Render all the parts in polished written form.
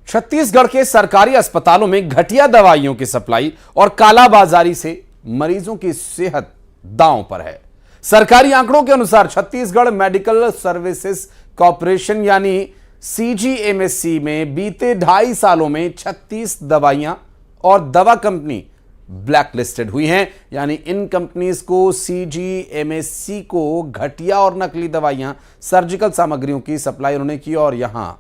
छत्तीसगढ़ के सरकारी अस्पतालों में घटिया दवाइयों की सप्लाई और कालाबाजारी से मरीजों की सेहत दांव पर है। सरकारी आंकड़ों के अनुसार छत्तीसगढ़ मेडिकल सर्विसेज कॉर्पोरेशन यानी सीजीएमएससी में बीते 2.5 सालों में 36 दवाइयां और दवा कंपनी ब्लैकलिस्टेड हुई हैं। यानी इन कंपनीज को सीजीएमएससी को घटिया और नकली दवाइयां, सर्जिकल सामग्रियों की सप्लाई उन्होंने की और यहां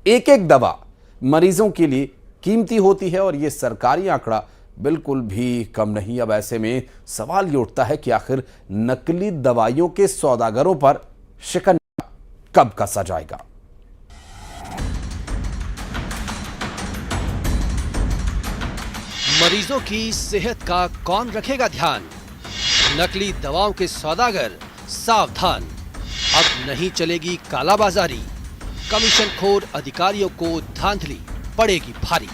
एक एक दवा मरीजों के लिए कीमती होती है और यह सरकारी आंकड़ा बिल्कुल भी कम नहीं। अब ऐसे में सवाल ये उठता है कि आखिर नकली दवाइयों के सौदागरों पर शिकंजा कब कसा जाएगा। मरीजों की सेहत का कौन रखेगा ध्यान? नकली दवाओं के सौदागर सावधान, अब नहीं चलेगी कालाबाजारी। कमीशनखोर अधिकारियों को धांधली पड़ेगी भारी।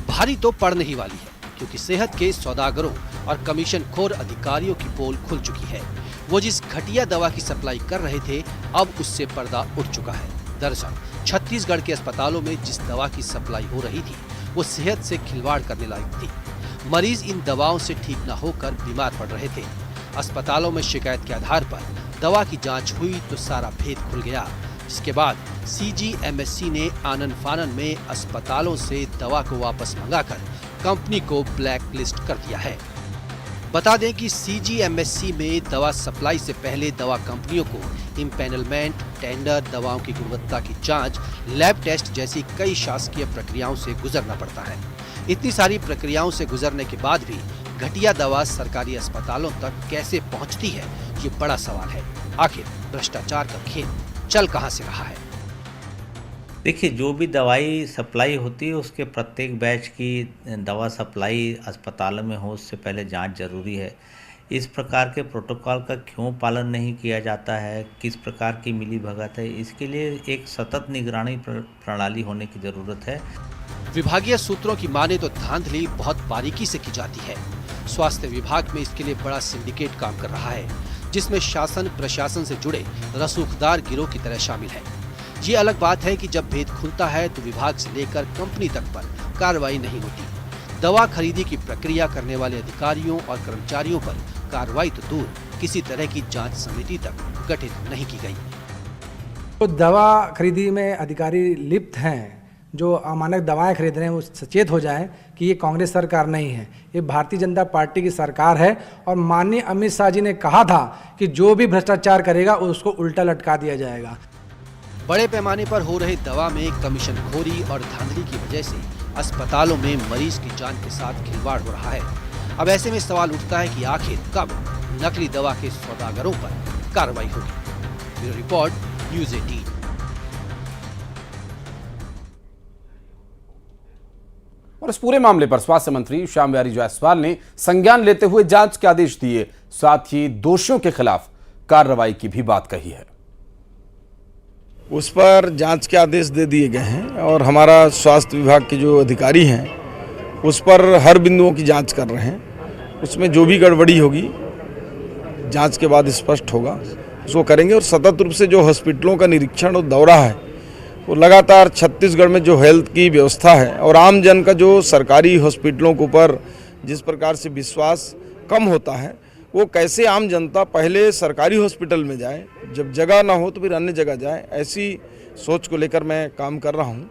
भारी तो पड़ने ही वाली है, क्योंकि सेहत के सौदागरों और कमीशनखोर अधिकारियों की पोल खुल चुकी है। वो जिस घटिया दवा की सप्लाई कर रहे थे, अब उससे पर्दा उठ चुका है। दरअसल छत्तीसगढ़ के अस्पतालों में जिस दवा की सप्लाई हो रही थी, वो सेहत से खिलवाड़ करने लायक थी। मरीज इन दवाओं से ठीक न होकर बीमार पड़ रहे थे। अस्पतालों में शिकायत के आधार पर दवा की जांच हुई तो सारा भेद खुल गया। इसके बाद सीजीएमएससी ने आनन फानन में अस्पतालों से दवा को वापस मंगाकर कंपनी को ब्लैक लिस्ट कर दिया है। बता दें कि सीजीएमएससी में दवा सप्लाई से पहले दवा कंपनियों को इम्पैनलमेंट, टेंडर, दवाओं की गुणवत्ता की जांच, लैब टेस्ट जैसी कई शासकीय प्रक्रियाओं से गुजरना पड़ता है। इतनी सारी प्रक्रियाओं से गुजरने के बाद भी घटिया दवा सरकारी अस्पतालों तक कैसे पहुंचती है, ये बड़ा सवाल है। आखिर भ्रष्टाचार का खेल चल कहां से रहा है? देखिए, जो भी दवाई सप्लाई होती है उसके प्रत्येक बैच की दवा सप्लाई अस्पतालों में हो उससे पहले जांच जरूरी है। इस प्रकार के प्रोटोकॉल का क्यों पालन नहीं किया जाता है, किस प्रकार की मिलीभगत है, इसके लिए एक सतत निगरानी प्रणाली होने की ज़रूरत है। विभागीय सूत्रों की माने तो धांधली बहुत बारीकी से की जाती है। स्वास्थ्य विभाग में इसके लिए बड़ा सिंडिकेट काम कर रहा है, जिसमें शासन प्रशासन से जुड़े रसूखदार गिरोह की तरह शामिल है। ये अलग बात है कि जब भेद खुलता है तो विभाग से लेकर कंपनी तक पर कार्रवाई नहीं होती। दवा खरीदी की प्रक्रिया करने वाले अधिकारियों और कर्मचारियों पर कार्रवाई तो दूर, किसी तरह की जांच समिति तक गठित नहीं की गई। तो दवा खरीदी में अधिकारी लिप्त हैं, जो अमानक दवाएं खरीद रहे हैं, वो सचेत हो जाएं कि ये कांग्रेस सरकार नहीं है, ये भारतीय जनता पार्टी की सरकार है। और माननीय अमित शाह जी ने कहा था कि जो भी भ्रष्टाचार करेगा उसको उल्टा लटका दिया जाएगा। बड़े पैमाने पर हो रहे दवा में कमीशनखोरी और धांधली की वजह से अस्पतालों में मरीज की जान के साथ खिलवाड़ हो रहा है। अब ऐसे में सवाल उठता है कि आखिर कब नकली दवा के सौदागरों पर कार्रवाई होगी। Bureau report, news 18। और इस पूरे मामले पर स्वास्थ्य मंत्री शामबिहारी जायसवाल ने संज्ञान लेते हुए जांच के आदेश दिए, साथ ही दोषियों के खिलाफ कार्रवाई की भी बात कही है। उस पर जांच के आदेश दे दिए गए हैं और हमारा स्वास्थ्य विभाग के जो अधिकारी हैं उस पर हर बिंदुओं की जांच कर रहे हैं। उसमें जो भी गड़बड़ी होगी जांच के बाद स्पष्ट होगा, उसको करेंगे। और सतत रूप से जो हॉस्पिटलों का निरीक्षण और दौरा है, वो लगातार छत्तीसगढ़ में जो हेल्थ की व्यवस्था है और आम जन का जो सरकारी हॉस्पिटलों के ऊपर जिस प्रकार से विश्वास कम होता है, वो कैसे आम जनता पहले सरकारी हॉस्पिटल में जाए, जब जगह ना हो तो फिर अन्य जगह जाए, ऐसी सोच को लेकर मैं काम कर रहा हूँ।